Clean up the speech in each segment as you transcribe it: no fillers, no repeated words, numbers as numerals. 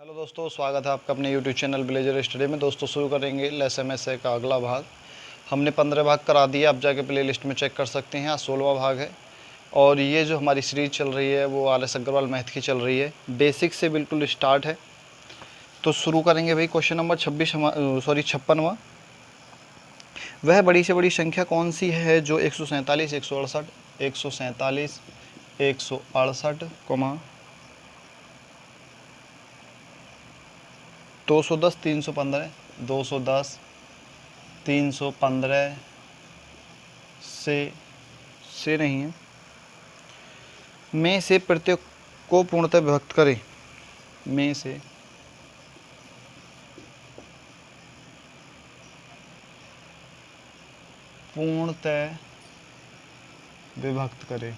Hello दोस्तों, स्वागत है आपका अपने यूट्यूब चैनल विलेजर स्टडी में। दोस्तों शुरू करेंगे लेसन एस का अगला भाग। हमने 15 भाग करा दिया, आप जाके प्ले लिस्ट में चेक कर सकते हैं। आज 16वां भाग है और ये जो हमारी सीरीज़ चल रही है वो RS अग्रवाल मैथ की चल रही है। बेसिक से बिल्कुल स्टार्ट है। तो शुरू करेंगे भाई। क्वेश्चन नंबर 56वां। वह बड़ी से बड़ी संख्या कौन सी है जो 147, 168, 147, 168, 210, 315, 210, 315 से नहीं है, में से प्रत्येक को पूर्णतः विभक्त करें। में से पूर्णतः विभक्त करें।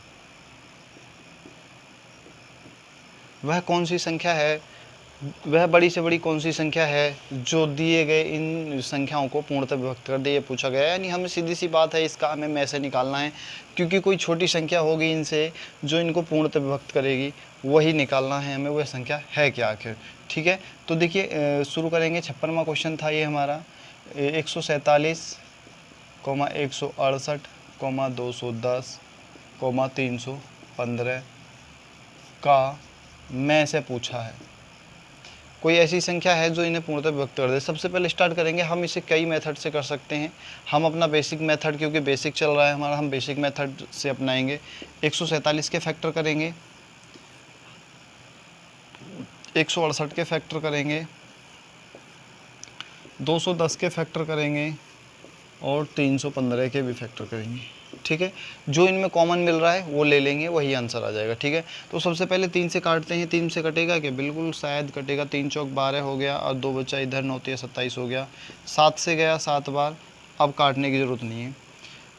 वह कौन सी संख्या है, वह बड़ी से बड़ी कौन सी संख्या है जो दिए गए इन संख्याओं को पूर्णतः विभक्त कर दे, ये पूछा गया है। यानी हमें सीधी सी बात है, इसका हमें में से निकालना है, क्योंकि कोई छोटी संख्या होगी इनसे जो इनको पूर्णतः विभक्त करेगी, वही निकालना है हमें। वह संख्या है क्या आखिर। ठीक है, तो देखिए शुरू करेंगे। 56वां क्वेश्चन था ये हमारा। 147, 168, 210, 315 का में से पूछा है। कोई ऐसी संख्या है जो इन्हें पूर्णतः विभक्त कर दे। सबसे पहले स्टार्ट करेंगे, हम इसे कई मेथड से कर सकते हैं। हम अपना बेसिक मेथड, क्योंकि बेसिक चल रहा है हमारा, हम बेसिक मेथड से अपनाएंगे। 147 के फैक्टर करेंगे, 168 के फैक्टर करेंगे, 210 के फैक्टर करेंगे और 315 के भी फैक्टर करेंगे। ठीक है, जो इनमें कॉमन मिल रहा है वो ले लेंगे, वही आंसर आ जाएगा। ठीक है, तो सबसे पहले 3 से काटते हैं। 3 से कटेगा क्या? बिल्कुल शायद कटेगा। 3 चौक 12 हो गया और 2 बचा इधर, 9 तिया 27 हो गया। 7 से गया 7 बार, अब काटने की ज़रूरत नहीं है।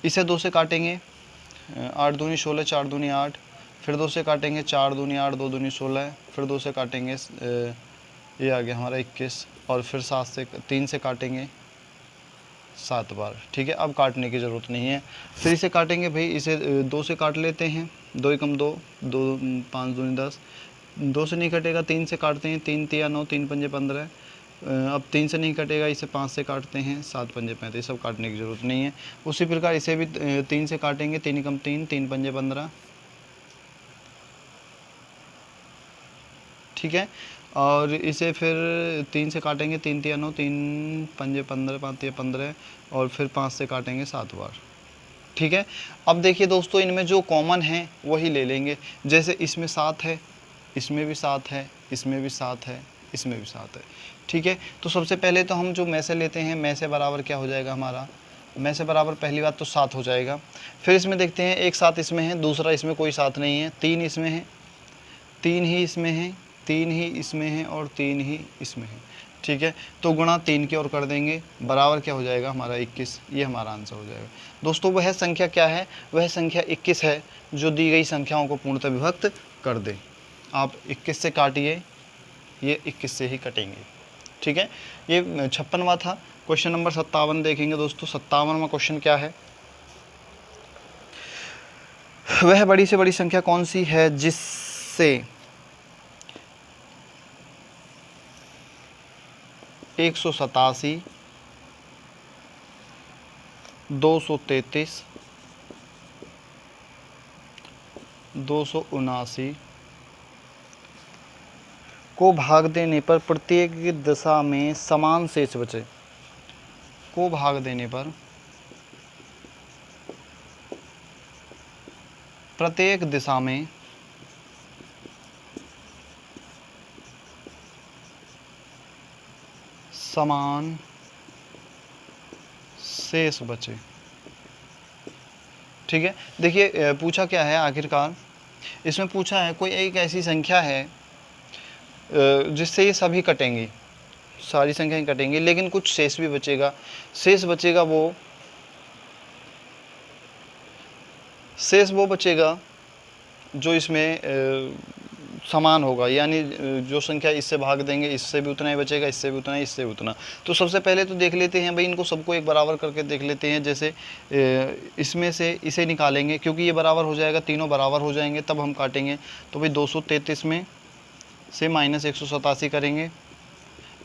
इसे 2 से काटेंगे, 8 दूनी 16, 4 दूनी 8, फिर 2 से काटेंगे, 4 दूनी 8, 2 दूनी 16, फिर 2 से काटेंगे, ये आ गया हमारा 21, और फिर 3 से काटेंगे 7 बार। ठीक है, अब काटने की ज़रूरत नहीं है। फिर इसे काटेंगे भाई, इसे 2 से काट लेते हैं। 2 एकम 2, 2 5 दूनी 10, 2 से नहीं कटेगा। 3 से काटते हैं, 3 तिया 9, 3 पंजे 15। अब 3 से नहीं कटेगा, इसे 5 से काटते हैं, 7 पंजे 35। सब काटने की ज़रूरत नहीं है। उसी प्रकार इसे भी 3 से काटेंगे, 3 एकम 3, 3 पंजे 15। ठीक है, और इसे फिर 3 से काटेंगे, 3 तिया 9, 3 पंजे 15, 5 तिया 15, और फिर 5 से काटेंगे 7 बार। ठीक है, अब देखिए दोस्तों, इनमें जो कॉमन है वही ले लेंगे। जैसे इसमें 7 है, इसमें भी 7 है, इसमें भी 7 है, इसमें भी 7 है। ठीक है, तो सबसे पहले तो हम जो में से लेते हैं, में से बराबर क्या हो जाएगा हमारा? में से बराबर पहली बात तो 7 हो जाएगा। फिर इसमें देखते हैं, एक 7 इसमें है, दूसरा इसमें कोई 7 नहीं है, 3 इसमें है, 3 ही इसमें है, 3 ही इसमें है, और 3 ही इसमें है। ठीक है, तो गुणा 3 की ओर कर देंगे, बराबर क्या हो जाएगा हमारा? 21। ये हमारा आंसर हो जाएगा। दोस्तों वह संख्या क्या है? वह संख्या 21 है जो दी गई संख्याओं को पूर्णतः विभक्त कर दे। आप 21 से काटिए, ये 21 से ही कटेंगे। ठीक है, ये 56वां था। क्वेश्चन नंबर 57 देखेंगे दोस्तों। 57वां क्वेश्चन क्या है? वह बड़ी से बड़ी संख्या कौन सी है जिससे 187, 233, 279 को भाग देने पर प्रत्येक दिशा में समान शेष बचे। को भाग देने पर प्रत्येक दिशा में समान शेष बचे। ठीक है, देखिए पूछा क्या है आखिरकार? इसमें पूछा है कोई एक ऐसी संख्या है जिससे ये सभी कटेंगी, सारी संख्याएं कटेंगी, लेकिन कुछ शेष भी बचेगा। शेष बचेगा वो बचेगा जो इसमें समान होगा। यानी जो संख्या इससे भाग देंगे, इससे भी उतना ही बचेगा, इससे भी उतना, इससे भी उतना। तो सबसे पहले तो देख लेते हैं भाई, इनको सबको एक बराबर करके देख लेते हैं। जैसे इसमें से इसे निकालेंगे, क्योंकि ये बराबर हो जाएगा, तीनों बराबर हो जाएंगे, तब हम काटेंगे। तो भाई 233 में से माइनस 187 करेंगे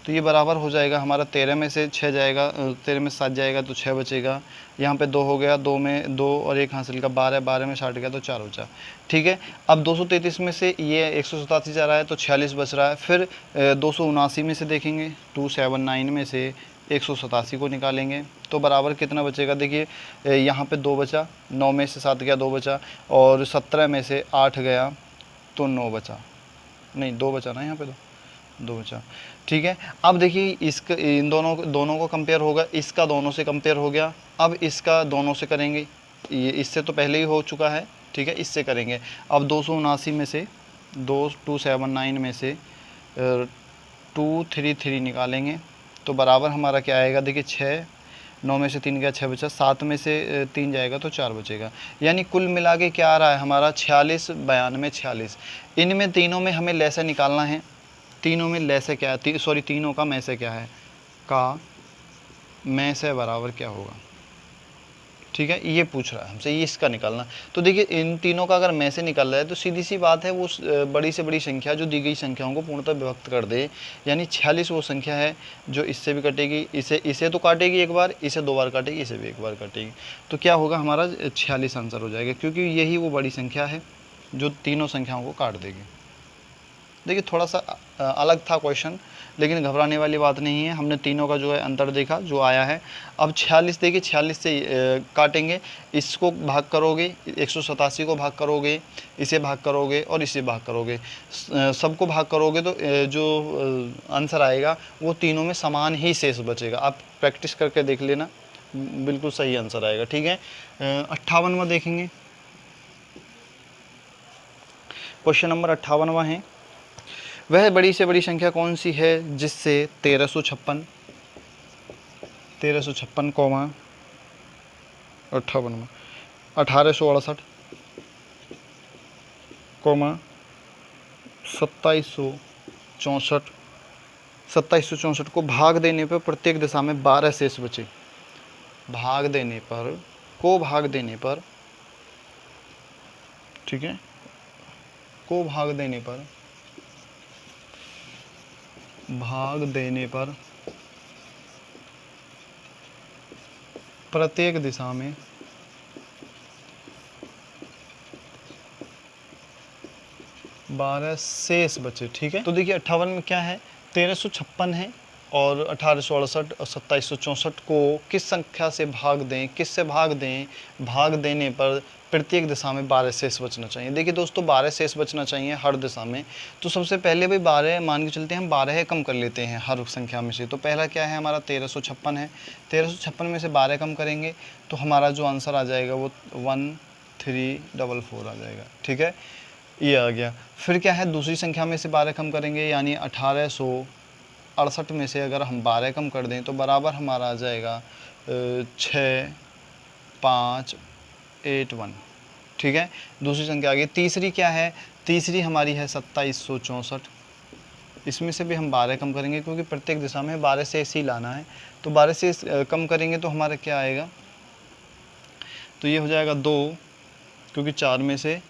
तो ये बराबर हो जाएगा हमारा 13 में से 6 जाएगा, 13 में 7 जाएगा तो 6 बचेगा। यहाँ पे 2 हो गया, 2 में 2 और 1 हासिल का 12, 12 में 60 गया तो 4 बचा। ठीक है, अब 233 में से ये 187 जा रहा है तो 46 बच रहा है। फिर 279 में से देखेंगे, 279 में से 187 को निकालेंगे तो बराबर कितना बचेगा। देखिए यहाँ पे 2 बचा, 9 में से 7 गया 2 बचा, और 17 में से 8 गया तो 9 बचा, नहीं 2 बचा ना, यहाँ पे तो 2 बचा। ठीक है, अब देखिए इसका इन दोनों को कंपेयर होगा, इसका दोनों से कंपेयर हो गया, अब इसका दोनों से करेंगे, ये इससे तो पहले ही हो चुका है। ठीक है, इससे करेंगे। अब 279 में से 279 में से 233 निकालेंगे तो बराबर हमारा क्या आएगा। देखिए 6, 9 में से 3 गया 6 बचा, 7 में से 3 जाएगा तो 4 बचेगा। यानी कुल मिला के क्या आ रहा है हमारा 46, 92, 46। इनमें तीनों में हमें लैसे निकालना है। तीनों में लैसे क्या है, सॉरी तीनों का में से क्या है, का में से बराबर क्या होगा। ठीक है, ये पूछ रहा है हमसे, ये इसका निकालना। तो देखिए इन तीनों का अगर में से निकल रहा है तो सीधी सी बात है वो बड़ी से बड़ी संख्या जो दी गई संख्याओं को पूर्णतः विभक्त कर दे। यानी 46 वो संख्या है जो इससे भी कटेगी, इसे तो काटेगी एक बार, इसे 2 बार काटेगी, इसे भी एक बार काटेगी। तो क्या होगा हमारा 46 आंसर हो जाएगा, क्योंकि यही वो बड़ी संख्या है जो तीनों संख्याओं को काट देगी। देखिए थोड़ा सा अलग था क्वेश्चन, लेकिन घबराने वाली बात नहीं है। हमने तीनों का जो है अंतर देखा जो आया है। अब 46 देखिए 46 से काटेंगे, इसको भाग करोगे, 187 को भाग करोगे, इसे भाग करोगे और इसे भाग करोगे, सबको भाग करोगे तो जो आंसर आएगा वो तीनों में समान ही शेष बचेगा। आप प्रैक्टिस करके देख लेना, बिल्कुल सही आंसर आएगा। ठीक है, 58वां देखेंगे, क्वेश्चन नंबर 58वां है, वह बड़ी से बड़ी संख्या कौन सी है जिससे 1356 कौमा 58 1868 कौमा 2764 को भाग देने पर प्रत्येक दिशा में 12 शेष बचे। भाग देने पर ठीक है, को भाग देने पर प्रत्येक दिशा में 12 शेष बचे। ठीक है, तो देखिए 58 में क्या है, 1356 है और 1868 और 2764 को किस संख्या से भाग दें, किससे भाग दें, भाग देने पर प्रत्येक दिशा में 12 शेष बचना चाहिए। देखिए दोस्तों 12 शेष बचना चाहिए हर दिशा में। तो सबसे पहले भाई 12 मान के चलते हैं, हम 12 कम कर लेते हैं हर संख्या में से। तो पहला क्या है हमारा 1356 है, 1356 में से 12 कम करेंगे तो हमारा जो आंसर आ जाएगा वो 1344 आ जाएगा। ठीक है, ये आ गया। फिर क्या है, दूसरी संख्या में से 12 कम करेंगे, यानी 1868 में से अगर हम 12 कम कर दें तो बराबर हमारा आ जाएगा 6581। ठीक है, दूसरी संख्या आ गई। तीसरी क्या है, तीसरी हमारी है 2764। इसमें से भी हम 12 कम करेंगे क्योंकि प्रत्येक दिशा में 12 से ऐसे ही लाना है। तो 12 से कम करेंगे तो हमारा क्या आएगा, तो ये हो जाएगा 2, क्योंकि 4 में से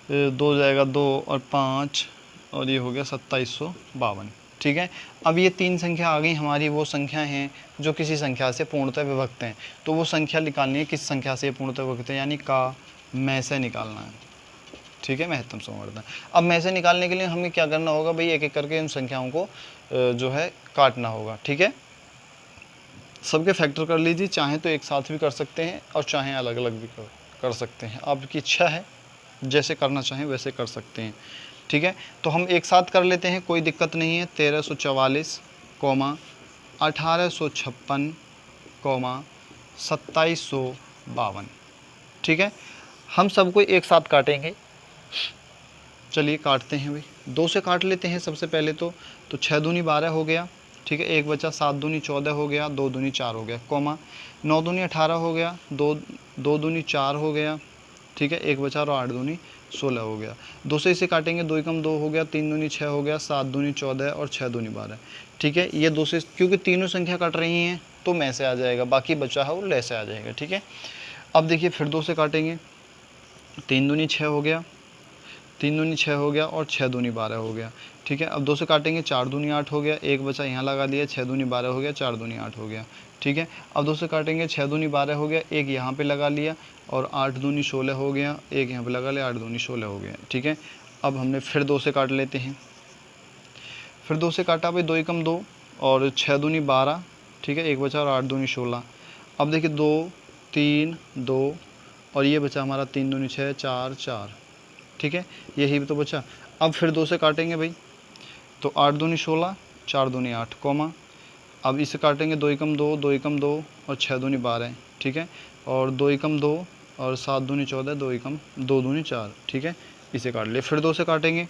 2 जाएगा, 2 और 5 और ये हो गया 2752। ठीक है, अब ये 3 संख्या आ गई हमारी, वो संख्या हैं जो किसी संख्या से पूर्णतः विभक्त हैं। तो वो संख्या निकालनी है किस संख्या से पूर्णतः विभक्त है, यानी का में से निकालना है। ठीक है, महत्तम संवर्धन। अब में से निकालने के लिए हमें क्या करना होगा भाई, एक एक करके उन संख्याओं को जो है काटना होगा। ठीक है, सबके फैक्टर कर लीजिए, चाहे तो एक साथ भी कर सकते हैं और चाहे अलग अलग भी कर सकते हैं, आपकी इच्छा है, जैसे करना चाहें वैसे कर सकते हैं। ठीक है, तो हम एक साथ कर लेते हैं, कोई दिक्कत नहीं है। 1344 कौमा 1856 कौमा 2752। ठीक है, हम सबको एक साथ काटेंगे। चलिए काटते हैं भाई, 2 से काट लेते हैं सबसे पहले तो 6 दूनी 12 हो गया। ठीक है, एक बचा, 7 दूनी 14 हो गया, 2 दूनी 4 हो गया, कौमा 9 दूनी 18 हो गया, 2 दूनी 4 हो गया। ठीक है, एक बचा और 8 दूनी 16 हो गया। 2 से इसे काटेंगे, 2 एकम 2 हो गया, 3 दूनी 6 हो गया, 7 दूनी 14 और 6 दूनी 12। ठीक है, ये 2 से, क्योंकि तीनों संख्या कट रही हैं तो में से आ जाएगा, बाकी बचा है वो ले से आ जाएगा। ठीक है, अब देखिए फिर 2 से काटेंगे, 3 दूनी 6 हो गया, 3 दूनी 6 हो गया और 6 दूनी 12 हो गया। ठीक है, अब 2 से काटेंगे, 4 दूनी 8 हो गया, एक बचा यहाँ लगा लिया, 6 दूनी 12 हो गया, 4 दूनी 8 हो गया। ठीक है, अब 2 से काटेंगे, 6 दूनी 12 हो गया, एक यहाँ पे लगा लिया और 8 दूनी 16 हो गया, एक यहाँ पे लगा लिया, 8 दूनी 16 हो गया। ठीक है, अब हमने फिर 2 से काट लेते हैं, फिर 2 से काटा भाई, 2 एकम 2 और 6 दूनी 12। ठीक है, एक बचा और 8 दूनी 16। अब देखिए 2 3 2 और ये बचा हमारा 3 दूनी 6 4 4। ठीक है, यही तो बचा। अब फिर 2 से काटेंगे भाई, तो 8 दूनी 16, 4 दूनी 8 कॉमा, अब इसे काटेंगे, 2 एकम 2 2 एकम 2 और 6 दूनी 12। ठीक है, और 2 एकम 2 और 7 दूनी 14, 2 एकम 2 दूनी 4। ठीक है, इसे काट लिया, फिर 2 से काटेंगे।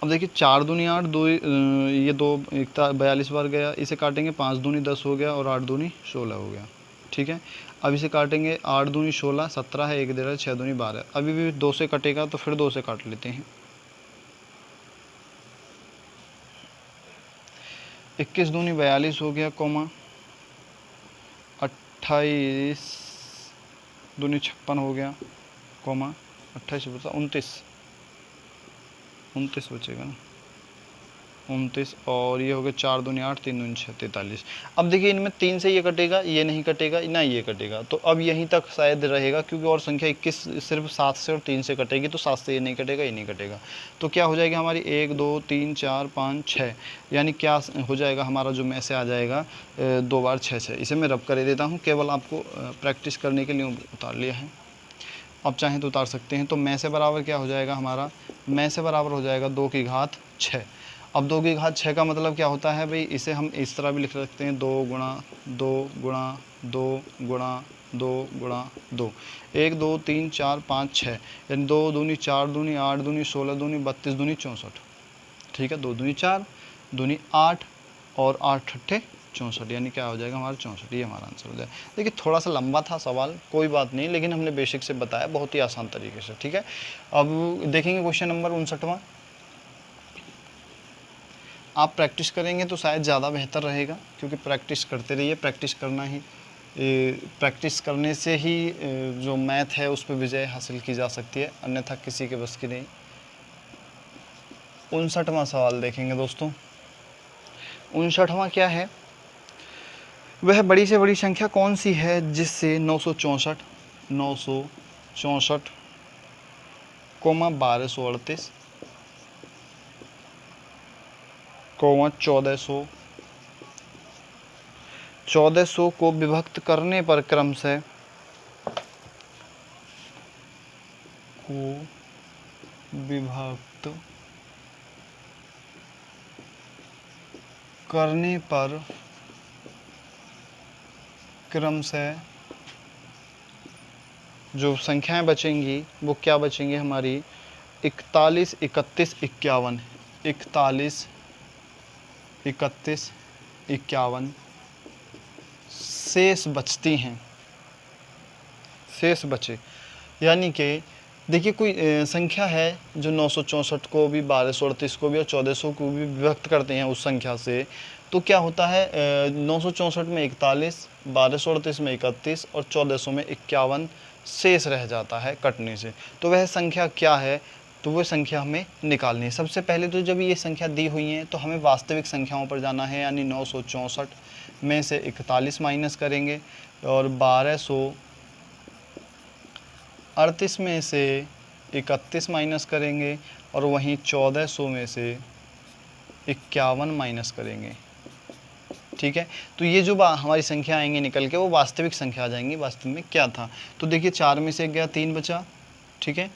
अब देखिए 4 दूनी 8, 2 ये 2 42 बार गया, इसे काटेंगे, 5 दूनी 10 हो गया और 8 दूनी 16 हो गया। ठीक है, अब इसे काटेंगे, 8 दूनी 16 17 है, एक दे रहा है, 6 दूनी 12। अभी भी 2 से कटेगा तो फिर 2 से काट लेते हैं। 21 दूनी 42 हो गया कॉमा, 28 दूनी 56 हो गया कॉमा, 28 बचा 29 बचेगा ना, 29 और ये हो गया 4 दूनी 8 3 दूनी 6 43। अब देखिए इनमें 3 से ये कटेगा, ये नहीं कटेगा ना, ये कटेगा, तो अब यहीं तक शायद रहेगा, क्योंकि और संख्या 21 सिर्फ 7 से और 3 से कटेगी, तो 7 से ये नहीं कटेगा, ये नहीं कटेगा। तो क्या हो जाएगी हमारी 1 2 3 4 5 6, यानी क्या हो जाएगा हमारा जो में से आ जाएगा 2 बार 6 6। इसे मैं रब कर देता हूँ, केवल आपको प्रैक्टिस करने के लिए उतार लिया है, अब चाहें तो उतार सकते हैं। तो में से बराबर क्या हो जाएगा हमारा, में से बराबर हो जाएगा 2 की घात 6। अब 2 की घात 6 का मतलब क्या होता है भाई, इसे हम इस तरह भी लिख सकते हैं, 2 गुणा 2 गुणा 2 गुणा 2 गुणा 2, 1 2 3 4 5 6, यानी 2 दूनी 4 दूनी 8 दूनी 16 दूनी 32 दूनी 64। ठीक है, 2 दूनी 4 दूनी 8 और 8 अट्ठे 64, यानी क्या हो जाएगा हमारा 64। ये हमारा आंसर हो जाएगा। देखिए थोड़ा सा लंबा था सवाल, कोई बात नहीं, लेकिन हमने बेसिक से बताया बहुत ही आसान तरीके से। ठीक है, अब देखेंगे क्वेश्चन नंबर 59वां। आप प्रैक्टिस करेंगे तो शायद ज़्यादा बेहतर रहेगा, क्योंकि प्रैक्टिस करते रहिए, प्रैक्टिस करना ही, प्रैक्टिस करने से ही जो मैथ है उस पर विजय हासिल की जा सकती है, अन्यथा किसी के बस की नहीं। 59वां सवाल देखेंगे दोस्तों। 59वां क्या है, वह बड़ी से बड़ी संख्या कौन सी है जिससे 964 कोमा 1238 कोमा 1400 को विभक्त करने पर क्रमशः जो संख्याएं बचेंगी वो क्या बचेंगी हमारी, 41 31 51, 41 31 51 शेष बचती हैं, शेष बचे, यानी कि देखिए कोई संख्या है जो 964 को भी 1238 को भी और 1400 को भी विभक्त करते हैं उस संख्या से, तो क्या होता है 964 में 41, 1238 में 31 और 1400 में 51 शेष रह जाता है कटने से। तो वह संख्या क्या है, तो वह संख्या हमें निकालनी है। सबसे पहले तो जब ये संख्या दी हुई है तो हमें वास्तविक संख्याओं पर जाना है, यानी 964 में से 41 माइनस करेंगे और 1238 में से 31 माइनस करेंगे और वहीं 1400 में से 51 माइनस करेंगे। ठीक है, तो ये जो हमारी संख्या आएंगी निकल के वो वास्तविक संख्या आ जाएंगी। वास्तव में क्या था, तो देखिए 4 में से गया 3 बचा। ठीक है,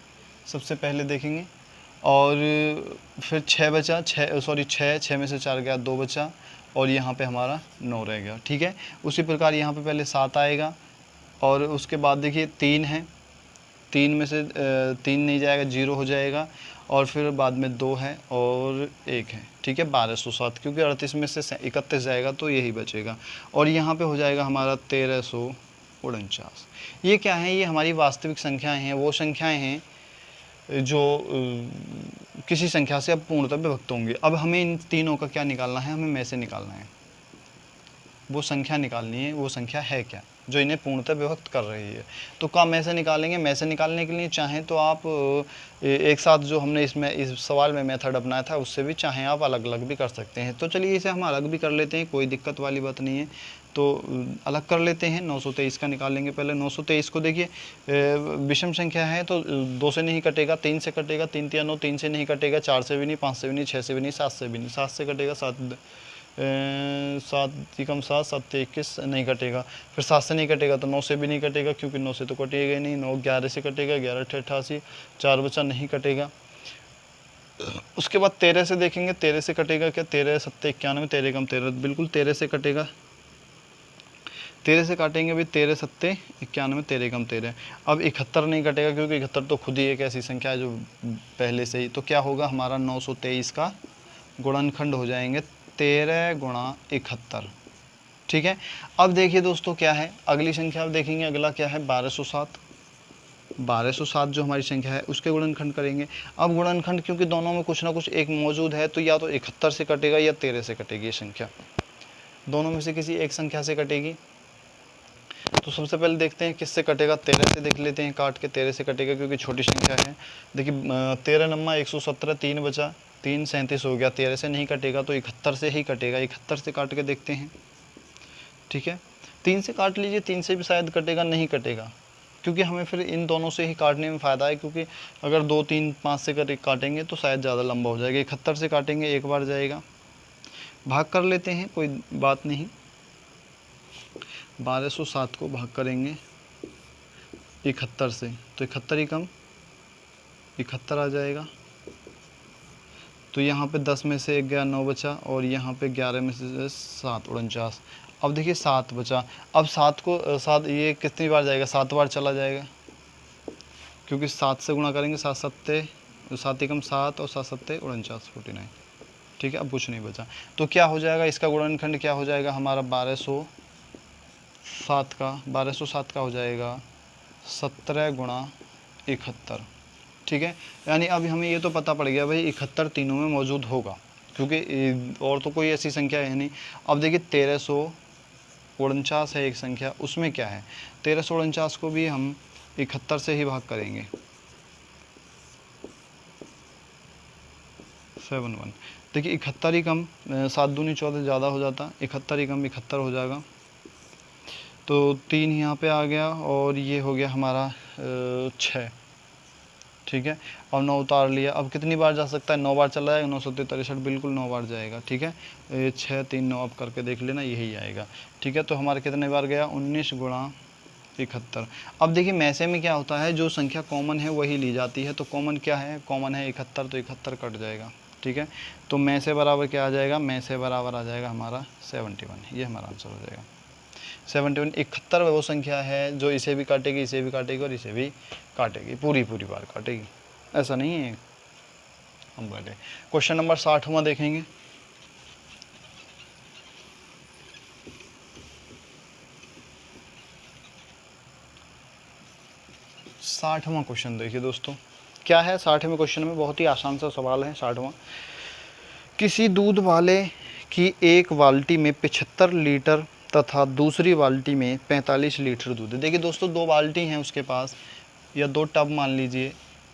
सबसे पहले देखेंगे, और फिर 6 बचा, 6 में से 4 गया 2 बचा और यहाँ पे हमारा 9 रह गया। ठीक है, उसी प्रकार यहाँ पे पहले 7 आएगा और उसके बाद देखिए 3 है, 3 में से 3 नहीं जाएगा, 0 हो जाएगा और फिर बाद में 2 है और 1 है। ठीक है, 1207, क्योंकि 38 में से 31 जाएगा तो यही बचेगा और यहाँ पे हो जाएगा हमारा 1349। ये क्या है, ये हमारी वास्तविक संख्याएं हैं, वो संख्याएं हैं जो किसी संख्या से अब पूर्णतः विभक्त होंगी। अब हमें इन तीनों का क्या निकालना है, हमें में से निकालना है। वो संख्या निकालनी है, वो संख्या है क्या जो इन्हें पूर्णतः विभक्त कर रही है। तो काम ऐसे निकालेंगे, में से निकालने के लिए चाहें तो आप एक साथ जो हमने इसमें इस सवाल में मेथड अपनाया था उससे भी चाहें आप अलग अलग भी कर सकते हैं। तो चलिए इसे हम अलग भी कर लेते हैं, कोई दिक्कत वाली बात नहीं है। तो अलग कर लेते हैं, 923 का निकालेंगे पहले। 923 को देखिए विषम संख्या है तो 2 से नहीं कटेगा, 3 से कटेगा, 3 3 9, 3 से नहीं कटेगा, 4 से भी नहीं, 5 से भी नहीं, 6 से भी नहीं, 7 से भी नहीं, 7 से कटेगा, 7 एकम 7, 7 21 नहीं कटेगा। फिर 7 से नहीं कटेगा तो 9 से भी नहीं कटेगा, क्योंकि 9 से तो कटेगा ही नहीं। 9 11 से कटेगा, 11 8 88, 4 बचा नहीं कटेगा। उसके बाद 13 से देखेंगे, 13 से कटेगा क्या, 13 7 91, 13 कम 13, बिल्कुल 13 से कटेगा। 13 से काटेंगे भी, 13 7 91, 13 कम 13। अब 71 नहीं कटेगा, क्योंकि 71 तो खुद ही एक ऐसी संख्या है जो पहले से ही। तो क्या होगा हमारा 923 का गुणनखंड हो जाएंगे 13 गुणा 71। ठीक है। अब देखिए दोस्तों क्या है अगली संख्या, अब देखेंगे अगला क्या है 1207। 1207 जो हमारी संख्या है उसके गुणनखंड करेंगे। अब गुणनखंड क्योंकि दोनों में कुछ ना कुछ एक मौजूद है, तो या तो 71 से कटेगा या 13 से कटेगी ये संख्या, दोनों में से किसी एक संख्या से कटेगी। तो सबसे पहले देखते हैं किससे कटेगा, 13 से देख लेते हैं, काट के 13 से कटेगा क्योंकि छोटी संख्या है। देखिए 13 नम्मा 117, 3 बचा, 3 37 हो गया, 13 से नहीं कटेगा तो 71 से ही कटेगा। 71 से काट के देखते हैं। ठीक है, 3 से काट लीजिए, 3 से भी शायद कटेगा, नहीं कटेगा, क्योंकि हमें फिर इन दोनों से ही काटने में फ़ायदा है, क्योंकि अगर 2 3 5 से काटेंगे तो शायद ज़्यादा लंबा हो जाएगा। 71 से काटेंगे, एक बार जाएगा, भाग कर लेते हैं, कोई बात नहीं। 1207 को भाग करेंगे 71 से, तो 71 ही कम 71 आ जाएगा। तो यहाँ पे 10 में से 1 गया, 9 बचा, और यहाँ पे 11 में से 7 49। अब देखिए 7 बचा। अब 7 को 7 ये कितनी बार जाएगा, 7 बार चला जाएगा, क्योंकि 7 से गुणा करेंगे, 7 7 7 एकम 7 और 7 7 49 49। ठीक है, अब कुछ नहीं बचा। तो क्या हो जाएगा इसका गुणनखंड, क्या हो जाएगा हमारा 1207 का हो जाएगा 17 गुणा 71। ठीक है, यानी अब हमें ये तो पता पड़ गया भाई 71 तीनों में मौजूद होगा, क्योंकि और तो कोई ऐसी संख्या है नहीं। अब देखिए 1349 है एक संख्या, उसमें क्या है, 1349 को भी हम 71 से ही भाग करेंगे, 71। देखिए 71 ही कम 7 दूनी 14 ज़्यादा हो जाता, 71 ही कम 71 हो जाएगा। तो 3 यहाँ पे आ गया, और ये हो गया हमारा 6। ठीक है, और 9 उतार लिया। अब कितनी बार जा सकता है, 9 बार चला जाएगा, 9 7 63, बिल्कुल 9 बार जाएगा। ठीक है, 6 3 9 अब करके देख लेना, यही आएगा। ठीक है, तो हमारे कितने बार गया, 19 गुणा 71। अब देखिए मैसे में क्या होता है, जो संख्या कॉमन है वही ली जाती है। तो कॉमन क्या है, कॉमन है 71, तो 71 कट जाएगा। ठीक है, तो में से बराबर क्या आ जाएगा, में से बराबर आ जाएगा हमारा 71। ये हमारा आंसर हो जाएगा 71। 71 वो संख्या है जो इसे भी काटेगी, इसे भी काटेगी और इसे भी काटेगी, पूरी बार काटेगी, ऐसा नहीं है हम काटे। क्वेश्चन नंबर 60वां देखेंगे। साठवां क्वेश्चन देखिए दोस्तों, क्या है 60वें क्वेश्चन में, बहुत ही आसान सा सवाल है 60वां। किसी दूध वाले की एक बाल्टी में 75 लीटर तथा दूसरी बाल्टी में 45 लीटर दूध है। देखिए दोस्तों 2 बाल्टी हैं उसके पास, या 2 टब मान लीजिए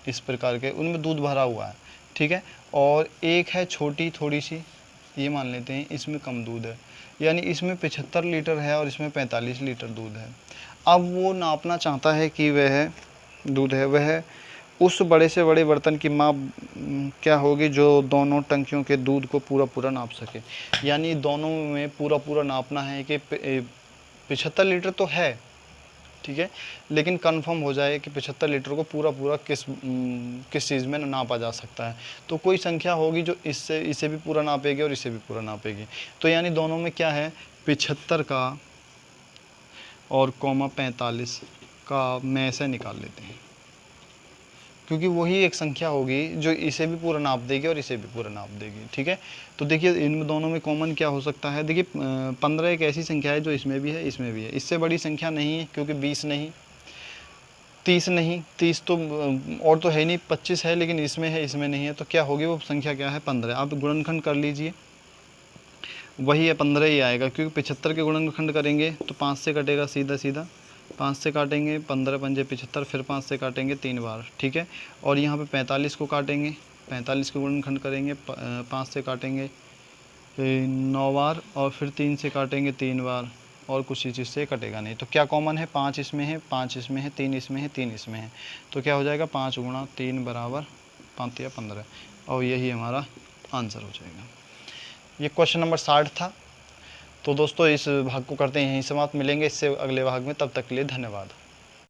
इस प्रकार के, उनमें दूध भरा हुआ है। ठीक है, और एक है छोटी थोड़ी सी, ये मान लेते हैं, इसमें कम दूध है, यानी इसमें 75 लीटर है और इसमें 45 लीटर दूध है। अब वो नापना चाहता है कि वह दूध है, वह उस बड़े से बड़े बर्तन की माप क्या होगी जो दोनों टंकियों के दूध को पूरा नाप सके। यानी दोनों में पूरा नापना है कि 75 लीटर तो है, ठीक है, लेकिन कंफर्म हो जाए कि 75 लीटर को पूरा किस चीज़ में नापा जा सकता है। तो कोई संख्या होगी जो इसे भी पूरा नापेगी और इसे भी पूरा नापेगी। तो यानी दोनों में क्या है, 75 का और 45 का में से निकाल लेते हैं, क्योंकि वही एक संख्या होगी जो इसे भी पूरा नाप देगी और इसे भी पूरा नाप देगी। ठीक है, तो देखिए इन दोनों में कॉमन क्या हो सकता है। देखिए 15 एक ऐसी संख्या है जो इसमें भी है, इसमें भी है, इससे बड़ी संख्या नहीं है, क्योंकि 20 नहीं, 30 नहीं, 30 तो और तो है नहीं, 25 है लेकिन इसमें है, इसमें नहीं है, तो क्या होगी वो संख्या, क्या है 15। आप गुणनखंड कर लीजिए, वही है 15 ही आएगा, क्योंकि 75 के गुणनखंड करेंगे तो 5 से कटेगा सीधा सीधा, 5 से काटेंगे, 15 पंजे 75, फिर 5 से काटेंगे 3 बार, ठीक है। और यहाँ पे 45 को काटेंगे, 45 के गुणनखंड करेंगे, 5 से काटेंगे 9 बार, और फिर 3 से काटेंगे 3 बार, और कुछ ही चीज़ से कटेगा नहीं। तो क्या कॉमन है, 5 इसमें है, 5 इसमें है, 3 इसमें है, 3 इसमें है। तो क्या हो जाएगा, 5 गुणा 3 बराबर 5 या 15, और यही हमारा आंसर हो जाएगा। ये क्वेश्चन नंबर 60 था। तो दोस्तों इस भाग को करते हैं यहीं समाप्त, मिलेंगे इससे अगले भाग में, तब तक के लिए धन्यवाद।